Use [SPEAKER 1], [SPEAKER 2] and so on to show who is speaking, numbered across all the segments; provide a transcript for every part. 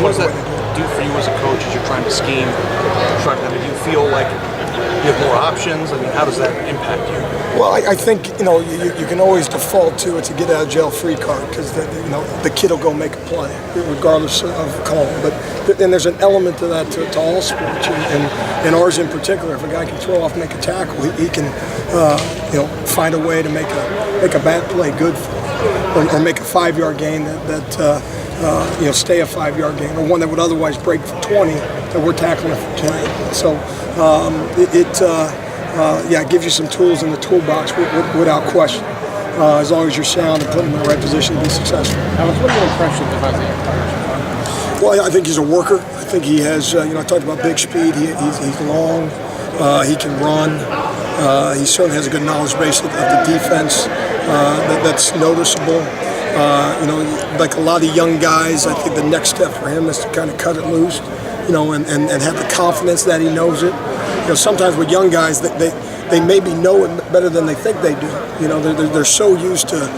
[SPEAKER 1] does that do for you as a coach as you're trying to scheme? Do you feel like you have more options? I mean, how does that impact you?
[SPEAKER 2] Well, I think you can always default to it's a get out of jail free card because the kid will go make a play regardless of calling. But then there's an element to that to all sports, and ours in particular. If a guy can throw off, make a tackle, he can find a way to make a bad play good for him, or make a 5-yard gain that stay a 5-yard gain, or one that would otherwise break for 20 that we're tackling for 10. So it gives you some tools in the toolbox without question, as long as you're sound and put him in the right position to be successful.
[SPEAKER 3] Alex, what are your impressions of Isaiah?
[SPEAKER 2] Well, I think he's a worker. I think he has, I talked about big speed. He's long. He can run. He certainly has a good knowledge base of the defense that's noticeable. Like a lot of young guys, I think the next step for him is to kind of cut it loose, and have the confidence that he knows it. Sometimes with young guys, they maybe know it better than they think they do. They're so used to,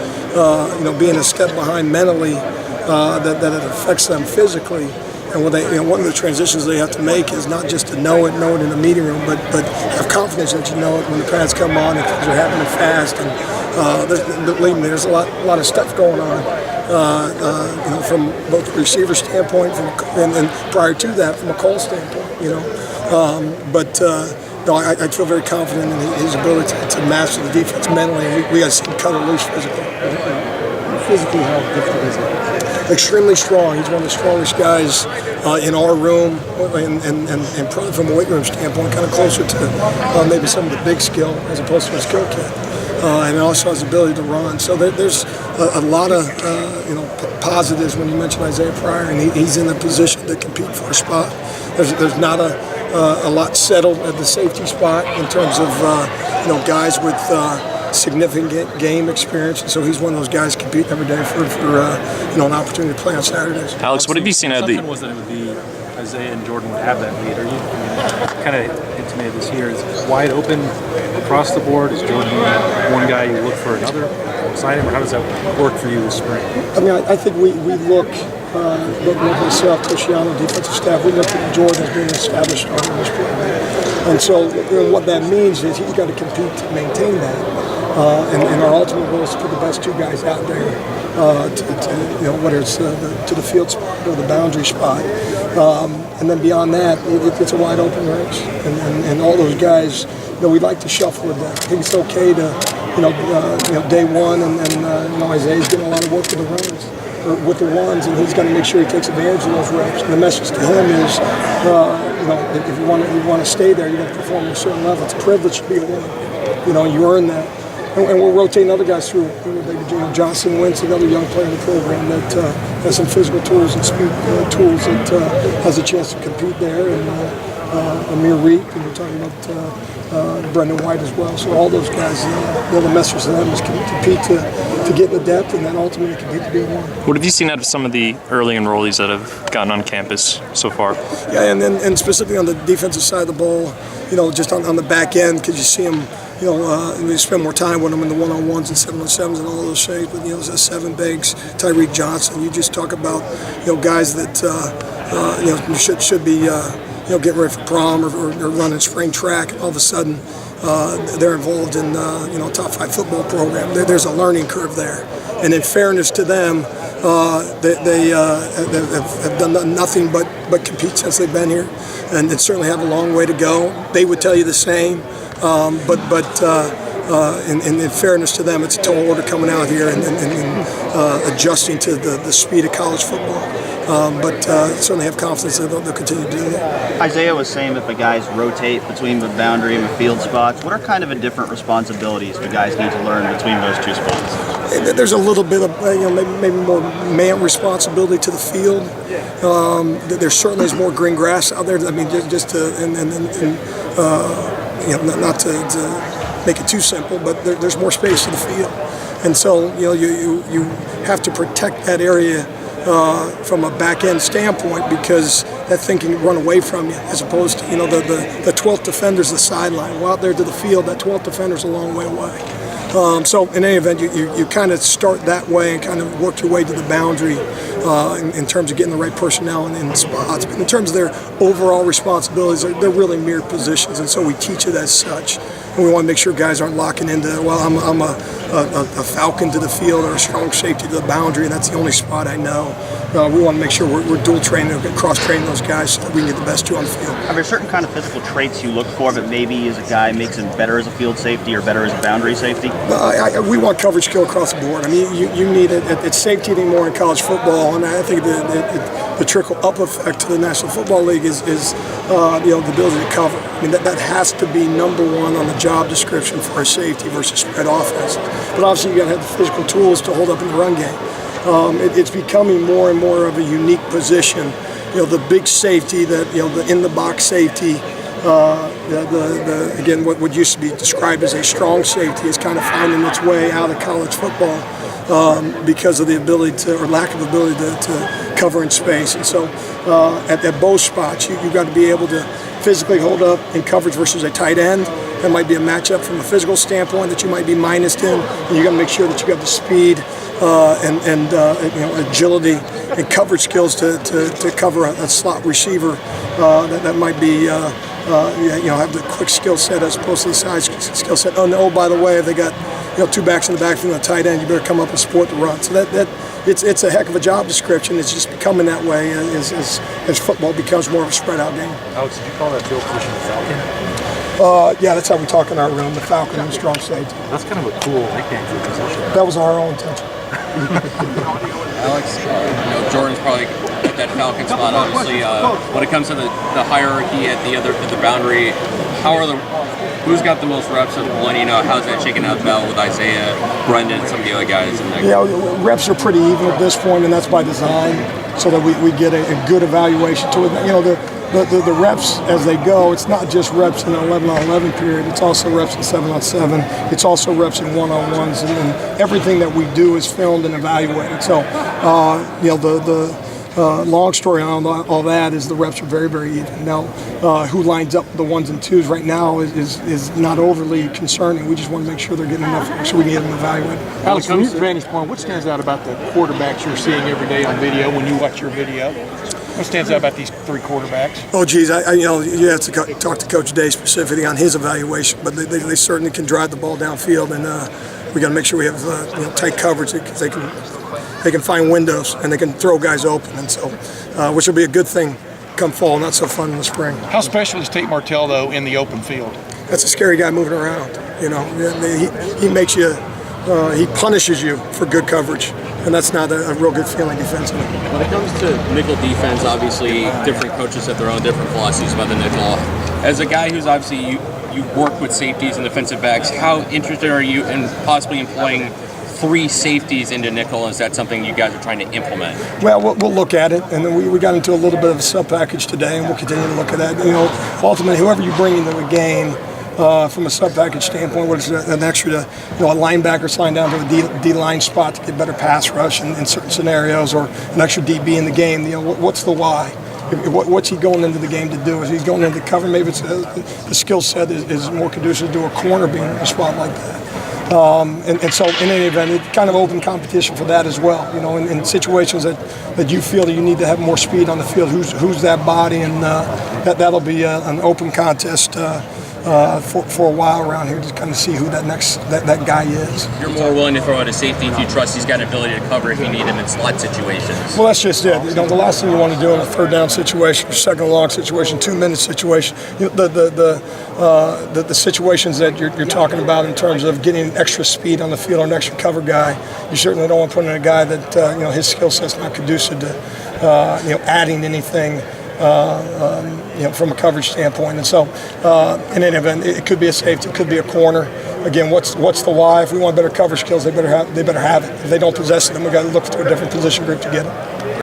[SPEAKER 2] being a step behind mentally that it affects them physically. And one of the transitions they have to make is not just to know it in the meeting room, but have confidence that you know it when the pads come on and things are happening fast. And believe me, there's a lot of stuff going on, from both the receiver standpoint, and prior to that, from a call standpoint. I feel very confident in his ability to master the defense mentally, and we got to see him cut it loose physically.
[SPEAKER 3] Physically, how difficult is it?
[SPEAKER 2] Extremely strong. He's one of the strongest guys in our room, and probably from a weight room standpoint, kind of closer to maybe some of the big skill as opposed to a skill kid. And also has the ability to run. So there's a lot of positives when you mention Isaiah Pryor, and he's in a position to compete for a spot. There's not a lot settled at the safety spot in terms of guys with significant game experience, and so he's one of those guys competing every day for an opportunity to play on Saturdays.
[SPEAKER 4] Alex, what have you seen out of the?
[SPEAKER 3] Was that it would be Isaiah and Jordan would have that lead? Are you kind of intimated this year? Is it wide open across the board? Is Jordan one guy you look for another beside him, or how does that work for you this spring?
[SPEAKER 2] I mean, I think we look. Myself, Toshiano, defensive staff, we look at Jordan as being an established starter in this program. And so what that means is he's got to compete to maintain that. And our ultimate goal is to put the best two guys out there, whether it's to the field spot or the boundary spot. And then beyond that, it's a wide open race. And all those guys, we'd like to shuffle the deck. I think it's okay to, day one, and Isaiah's getting a lot of work with the runs. With the ones, and he's got to make sure he takes advantage of those reps. And the message to him is, if you want to stay there, you got to perform at a certain level. It's a privilege to be a winner. You earn that. And we're rotating other guys through. Johnson Wentz, another young player in the program that has some physical tools and speed tools that has a chance to compete there. And Amir Reed, and we're talking about Brendan White as well. So all those guys, the message to them is compete to get the depth, and then ultimately compete to be one.
[SPEAKER 4] What have you seen out of some of the early enrollees that have gotten on campus so far?
[SPEAKER 2] Yeah, and specifically on the defensive side of the ball, just on the back end, because you see them, we spend more time with them in the one-on-ones and 7-on-7s and all those things. But Seven Bigs, Tyreek Johnson, you just talk about guys that should be getting ready for prom or running spring track. All of a sudden, they're involved in a top 5 football program. There's a learning curve there, and in fairness to them, they have done nothing but compete since they've been here, and they certainly have a long way to go. They would tell you the same, but in fairness to them, it's a tall order coming out here and adjusting to the speed of college football. But certainly have confidence that they'll continue to do that.
[SPEAKER 5] Isaiah was saying that the guys rotate between the boundary and the field spots. What are kind of the different responsibilities the guys need to learn between those two spots?
[SPEAKER 2] There's a little bit of maybe more man responsibility to the field. There certainly is more green grass out there. I mean, just to not to make it too simple, but there's more space to the field, and so you have to protect that area. From a back-end standpoint, because that thing can run away from you, as opposed to the 12th defender's the sideline. Well, out there to the field, that 12th defender's a long way away. So in any event, you kind of start that way and kind of work your way to the boundary in terms of getting the right personnel in spots. But in terms of their overall responsibilities, they're really mirrored positions, and so we teach it as such. And we want to make sure guys aren't locking into, well, I'm a falcon to the field or a strong safety to the boundary, and that's the only spot I know. We want to make sure we're dual training, cross-training those guys so that we can get the best two on the field.
[SPEAKER 5] Are there certain kind of physical traits you look for, but maybe as a guy makes him better as a field safety or better as a boundary safety?
[SPEAKER 2] We want coverage skill across the board. I mean, you need it. It's safety anymore in college football, and I think the trickle-up effect to the National Football League is the ability to cover. I mean, that has to be number one on the job description for a safety versus spread offense. But obviously, you got to have the physical tools to hold up in the run game. It's becoming more and more of a unique position. The big safety, the in-the-box safety. Again, what used to be described as a strong safety is kind of finding its way out of college football because of the ability to, or lack of ability to cover in space. And so at both spots, you've got to be able to physically hold up in coverage versus a tight end. That might be a matchup from a physical standpoint that you might be minused in, and you got to make sure that you got the speed and agility and coverage skills to cover a slot receiver that might be have the quick skill set as opposed to the size skill set. Oh, by the way, if they got two backs in the backfield and a tight end, you better come up and support the run. So it's a heck of a job description. It's just becoming that way as football becomes more of a spread out game.
[SPEAKER 3] Alex, did you call that field position the Falcon?
[SPEAKER 2] Yeah, that's how we talk in our room, the Falcon and the strong safety.
[SPEAKER 3] That's kind of a cool nickname for the position.
[SPEAKER 2] That was our own intention.
[SPEAKER 6] Alex, Jordan's probably at that Falcon spot. Obviously, when it comes to the hierarchy at the boundary, who's got the most reps of the one? How's that shaking out battle with Isaiah, Brendan, and some of the other guys?
[SPEAKER 2] Reps are pretty even at this point, and that's by design, so that we get a good evaluation to it. The reps as they go, it's not just reps in an 11-on-11 period, it's also reps in 7-on-7, it's also reps in 1-on-1s, and everything that we do is filmed and evaluated. So, the long story on all that is the reps are very, very even. Now, who lines up the 1s and 2s right now is not overly concerning. We just want to make sure they're getting enough so we can get them evaluated.
[SPEAKER 7] Alex, from your vantage point, what stands out about the quarterbacks you're seeing every day on video when you watch your video? What stands out about these three quarterbacks?
[SPEAKER 2] Oh, geez, you have to talk to Coach Day specifically on his evaluation, but they certainly can drive the ball downfield, and we got to make sure we have tight coverage because they can find windows and they can throw guys open, and so which will be a good thing come fall, not so fun in the spring.
[SPEAKER 7] How special is Tate Martell though in the open field?
[SPEAKER 2] That's a scary guy moving around. He makes you, he punishes you for good coverage, and that's not a real good feeling defensively.
[SPEAKER 6] When it comes to nickel defense, obviously different coaches have their own different philosophies about the nickel. As a guy who's obviously you work with safeties and defensive backs, how interested are you in possibly employing 3 safeties into nickel? Is that something you guys are trying to implement?
[SPEAKER 2] Well, we'll look at it, and then we got into a little bit of a sub package today, and we'll continue to look at that. Ultimately, whoever you bring into the game from a sub package standpoint, whether it's an extra, a linebacker sliding down to a D line spot to get better pass rush in certain scenarios, or an extra DB in the game. What's the why? What's he going into the game to do? Is he going into the cover? Maybe it's the skill set is more conducive to a corner being in a spot like that. And so in any event, it's kind of open competition for that as well. In situations that you feel that you need to have more speed on the field, who's that body, and that'll be an open contest for a while around here to kind of see who that guy is.
[SPEAKER 6] You're more willing to throw out a safety if you trust he's got an ability to cover if you need him in slot situations.
[SPEAKER 2] Well, that's just it. The last thing you want to do in a third down situation, or second and long situation, 2-minute situation, the situations that you're talking about in terms of getting extra speed on the field or an extra cover guy, you certainly don't want to put in a guy that his skill set's not conducive to adding anything. From a coverage standpoint, and so in any event, it could be a safety, it could be a corner. Again, what's the why? If we want better coverage skills, they better have it. If they don't possess it, then we got to look to a different position group to get it.